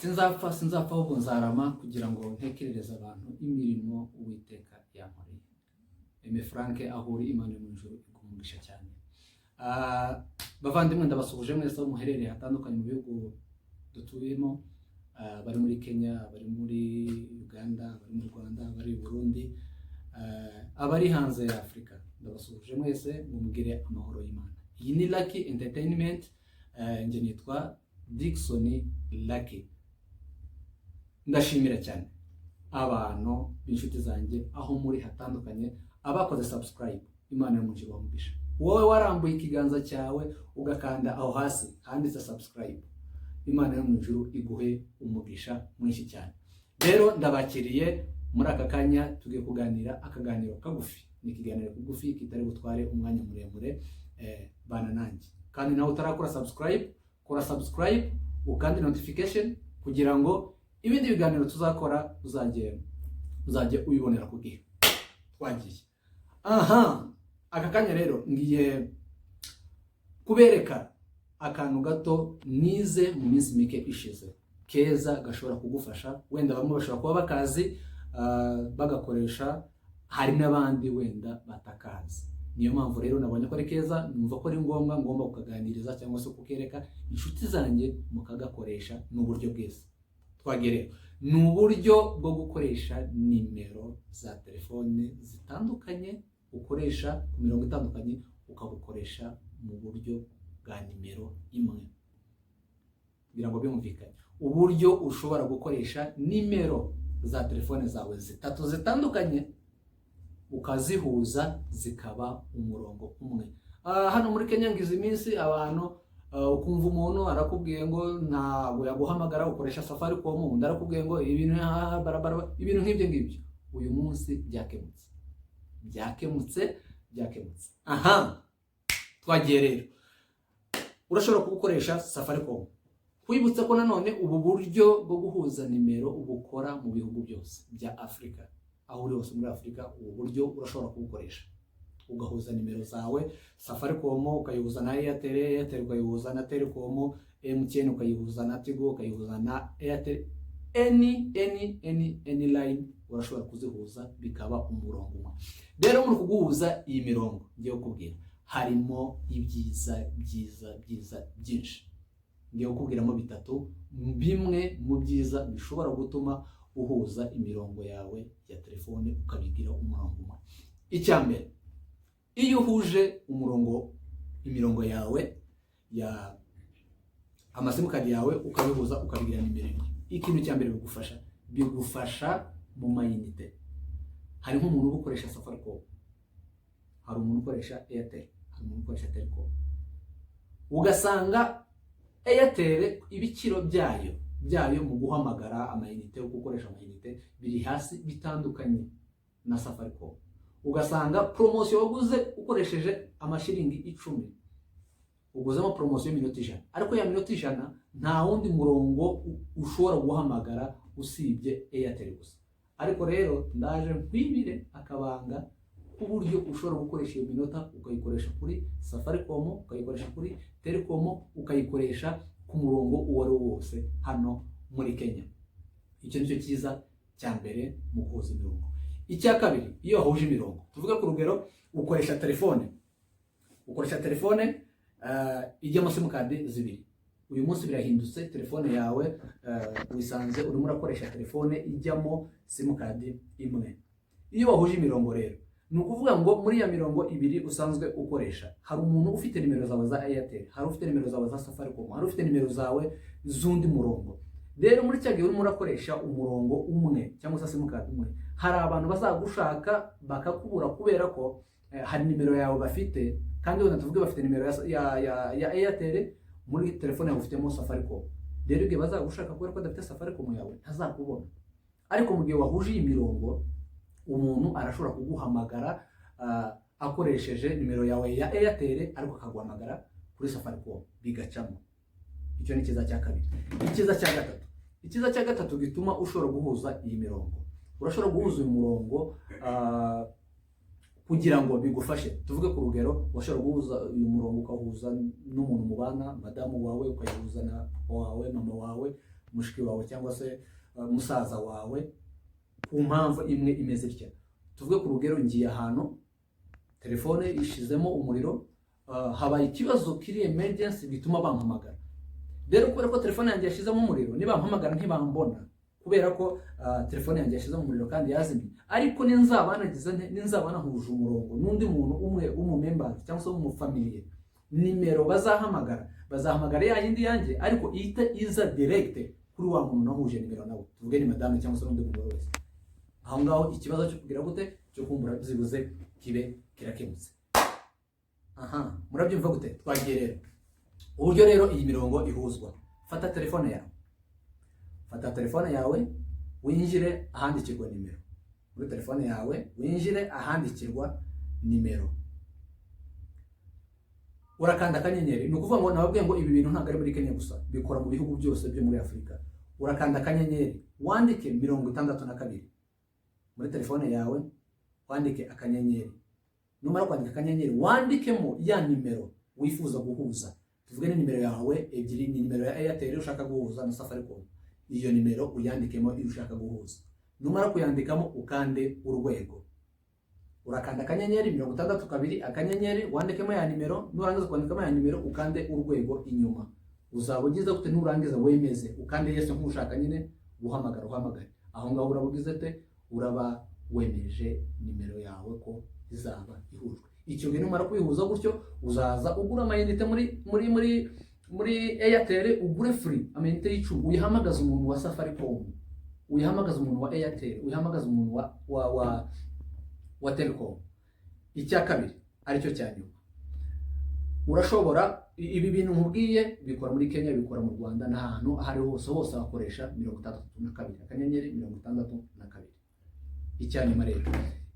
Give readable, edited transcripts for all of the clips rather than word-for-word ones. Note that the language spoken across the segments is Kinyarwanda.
sinzapfa ahubwo nzarama kugira ngo ntekerereze abantu imirimo Uwiteka yankoreye. Aime Frank aho uri, Imana yo mu ijuru igumugisha cyane. Bavandimwe ndabasuhuje mwese aho muherereye hatandukanye mu bihugu dutuyemo, bari muri Kenya, bari muri Uganda, bari mu Rwanda, bari i Burundi, abari hanze ya Afrika. Ndabasuhuje mwese mumugire amahoro y'Imana. Iyi ni Lucky Entertainment, nje nitwa Dickson Lucky. Ndashimira cyane abantu b'inshuti zanjye aho muri hatandukanye, abakoze subscribe. Imana yo mu ijuru bamugisha. Wowe warambuye ikiganza cyawe ugakanda aho hasi handitse subscribe, Imana yo mu ijuru iguhe umugisha mwinshi cyane. Rero ndabakiriye muri aka kanya, tugiye kuganira akaganiro kagufi. Ni ikiganiro kugufi kitari gutware umwanya muremure, bana nanjye. Kandi nawe utarakora subscribe, kora subscribe ukandi notification kugira ngo ibindi biganiro tuzakora uzajye uyibonera ku gihe. Twagiye. Aka kanya rero ngiye kubereka akantu gato nize mu minsi mike ishize, keza gashobora kugufasha. Wenda bamwe bashobora kuba bakazi bagakoresha, hari n'abandi wenda batakazi. Niyo mpamvu rero nabonye ko ari keza, numva ko ari ngomba kukaganiriza cyangwa se kukereka inshuti zanjye mukagakoresha n'uburyo bwiza. Twagereye ni uburyo bwo gukoresha nimero za telefone zitandukanye, ukoresha ku mirongo itandukanye ukabukoresha mu buryo bwa nimero imwe, kugira ngo byumvikane. Uburyo ushobora gukoresha nimero za telefone zawe zitatu zitandukanye ukazihuza zikaba umurongo umwe. Hano muri Kenya ngize iminsi abantu ukumva umuntu arakubwiye ngo ntabwo yaguhamagara ukoresha Safaricom, ndarakubwiye ngo ibintu ibintu nk'ibyo ngibyo. Uyu munsi byakemutse. Twagiye rero. Urashobora gukoresha Safaricom. Kwibutsa ko nanone ubu buryo bwo guhuza nimero ubukora mu bihugu byose bya Afrika. Aho uri hose muri Afrika, ubu buryo urashobora kubukoresha. Ugahuza nimero zawe, Safaricom ukayihuza na Airtel ukayihuza na Telecom, MTN ukayihuza na Tigo, ukayihuza na Airtel. Any line urashobora kuzihuza bikaba umurongo umwe. Rero muri kuguhuza iyi mirongo ngiye kukubwira, harimo ibyiza byinshi. Ngiye kukubwiramo bitatu, bimwe mu byiza bishobora gutuma uhuza imirongo yawe ya telefone ukabigira umurongo umwe. Icyambere, iyo uhuje imirongo yawe ya amasimukadi yawe ukabihuza ukabigira nimero imwe, ikintu cyambere bigufasha mu mayinite. Hari nk'umuntu ukoresha Safaricom, hari umuntu ukoresha Airtel, hari umuntu ukoresha Telecom. Ugasanga Airtel ibiciro byayo mu guhamagara amayinite, gukoresha amayinite biri hasi bitandukanye na Safaricom. Ugasanga promotion waguze ukoresheje amashiringi 10, uguzemo promotion y'iminota 100, ariko ya minota 100 nta wundi murongo ushobora guhamagara usibye Airtel gusa. Ariko rero ndaje nkwibire akabanga uburyo ushobora gukoresha iyo minota ukayikoresha kuri Safaricom, ukayikoresha kuri Telecom, ukayikoresha ku murongo uwo ari wose hano muri Kenya. Icyo nicyo cyiza cyambere mu guhuza imirongo. Icya kabiri, iyo wahuje imirongo, tuvuga ku rugero ukoresha telefone ijyamo simukadi zibiri. Uyu munsi birahindutse, telefone yawe wisanze urimo urakoresha telefone ijyamo simukadi imwe. Iyo wahuje imirongo rero, ni ukuvuga ngo muri ya mirongo ibiri usanzwe ukoresha, hari umuntu ufite nimero zawe za Airtel, hari ufite nimero zawe za Safaricom, hari ufite nimero zawe z'undi murongo. Rero muri cya gihe urimo urakoresha umurongo umwe cyangwa se simukadi umwe, hari abantu bazagushaka bakakubura kubera ko hari nimero yawe bafite, kandi wenda tuvuge bafite nimero ya Airtel, muri telefone yawe ufitemo Safaricom. Rero igihe bazagushaka kubera ko adafite Safaricom yawe ntazakubona. Ariko mu gihe wahuje iyi mirongo, umuntu arashobora kuguhamagara akoresheje nimero yawe ya Airtel, ariko akaguhamagara kuri Safaricom bigacamo. Icyo ni cyiza cya kabiri. Icyiza cya gatatu gituma ushobora guhuza iyi mirongo, urashobora guhuza uyu murongo kugira ngo bigufashe. Tuvuge ku rugero, washobora guhuza uyu murongo ukahuza n'umuntu mubana, madamu wawe ukayihuza na wawe, mama wawe, mushiki wawe cyangwa se musaza wawe ku mpamvu imwe imeze itya. Tuvuge ku rugero, ngiye ahantu telefone ishizemo umuriro, habaye ikibazo kiri emergency bituma bampamagara. Rero kubera ko telefone yanjye yashizemo umuriro, nibampamagara ntibambona kubera ko telefone yanjye yashizemo umuriro kandi yazimye. Ariko ninzaba nahuje umurongo n'undi muntu umwe w'umumember cyangwa se w'umufamiliye, nimero bazahamagara ya yindi yanjye, ariko ihita iza direct kuri wa muntu nahuje nimero nawe. Tuvuge ni madame cyangwa se n'undi muntu wese. Aho ngaho ikibazo cyo kugira gute, cyo kumbura byibuze kibe kirakemutse. Aha, murabyumva gute? Twagiye rero uburyo rero iyi mirongo ihuzwa. Fata telefone yawe winjire ahandikirwa nimero. Muri telefone yawe winjire ahandikirwa nimero, urakanda akanyenyeri. Ni ukuvuga ngo nababwiye ngo ibi bintu ntabwo ari muri Kenya gusa, bikora mu bihugu byose byo muri Afurika. Urakanda akanyenyeri, wandike 62 muri telefone yawe, wandike akanyenyeri. Numara kwandika akanyenyeri, wandikemo ya nimero wifuza guhuza. Tuvuge ni nimero yawe ebyiri, ni nimero ya Airtel ushaka guhuza na Safaricom. Iyo nimero uyandikemo iyo ushaka guhuza. Numara kuyandikamo ukande urwego. Urakanda akanyenyeri 62 akanyenyeri, wandikemo ya nimero. Nurangiza kwandikamo ya nimero, ukande urwego inyuma. Uzaba ugize gute, nurangiza wemeze, ukande yese nk'ushaka nyine uhamagare. Aho ngaho urabugize te, uraba wemeje nimero yawe ko izaba ihujwe. Icyo gihe numara kwihuza gutyo, uzaza ugura amayinite muri Airtel, ugure free amayinite y'icumi, uyihamagaza umuntu wa Safaricom, uyihamagaza umuntu wa Airtel, uyihamagaza umuntu wa Telecom. Icya kabiri aricyo cyanyuma, urashobora ibi bintu nkubwiye bikora muri Kenya, bikora mu Rwanda, n'ahantu ahari hose bakoresha 62 akanyenyeri 62. Icyanyuma rero,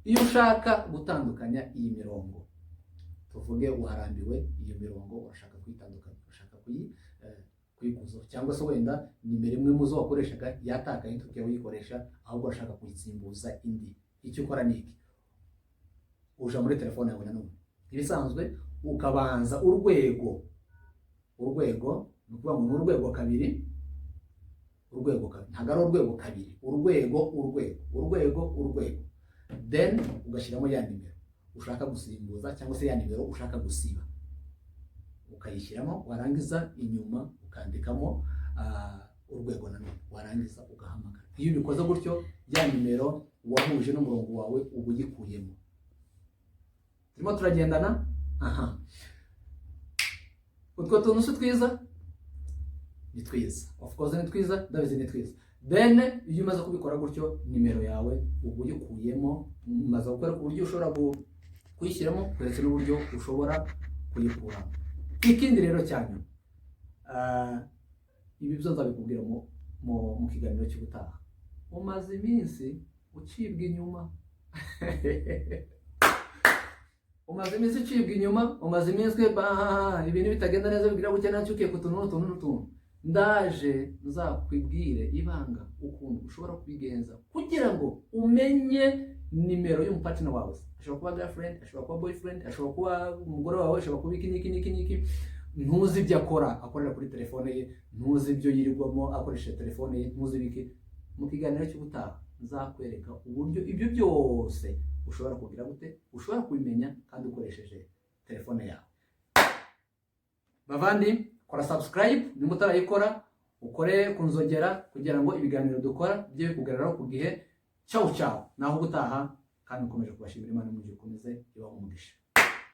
iyo ushaka gutandukanya iyi mirongo, tuvuge uharambiwe iyo mirongo, urashaka kwitandukanya, urashaka kuyikuza, cyangwa se wenda nimero imwe muzo wakoreshaga yatakaye tukiye uyikoresha, ahubwo urashaka kuyitsimbuza indi. Icyo ukora niki, uja muri telefone yawe nanone ibisanzwe, ukabanza urwego, ni ukuvuga ngo urwego kabiri, ntabwo ari urwego kabiri, urwego, then ugashyiramo ya nimero ushaka gusimbuza cyangwa se ya nimero ushaka gusiba, ukayishyiramo. Warangiza inyuma ukandikamo urwego nanone, warangiza ugahamagara. Iyo ubikoze gutyo, ya nimero wahuje n'umurongo wawe uba uyikuyemo. Turimo turagendana. Aha, utwo tuntu si twiza? Ni twiza, of course ni twiza, ndabizi ni twiza. Then iyo umaze kubikora gutyo, nimero yawe uba uyikuyemo, umaze gukora ku buryo ushobora kuyishyiramo, ndetse n'uburyo ushobora kuyikuramo. Ikindi rero cyane, ibi byo nzabikubwira mu kiganiro cy'ubutaha. Umaze iminsi ucibwa inyuma umaze iminsi ucibwa inyuma, umaze iminsi ibintu bitagenda neza, bigira gutya nacyukiye ku tuntu n'utuntu. Ndaje nzakwibwire ibanga ukuntu ushobora kubigenza kugira ngo umenye nimero y'umupartner wawe. Ashobora kuba girlfriend, ashobora kuba boyfriend, ashobora kuba umugore wawe, ashobora kuba iki. Ntuzi ibyo akorera kuri telefone ye, ntuzi ibyo yirirwamo akoresha telefone ye, ntuzi biki. Mu kiganiro cy'ubutaha nzakwereka uburyo ibyo byose ushobora kugira gute, ushobora kubimenya kandi ukoresheje telefone yawe. Bavandi, kora subscribe niba utarayikora, ukore kunzogera kugira ngo ibiganiro dukora bye bikugararaho ku gihe. Ciao, naho gutaha, kandi ukomeje kubashimira Imana mu gihe ukomeze ibaho umugisha.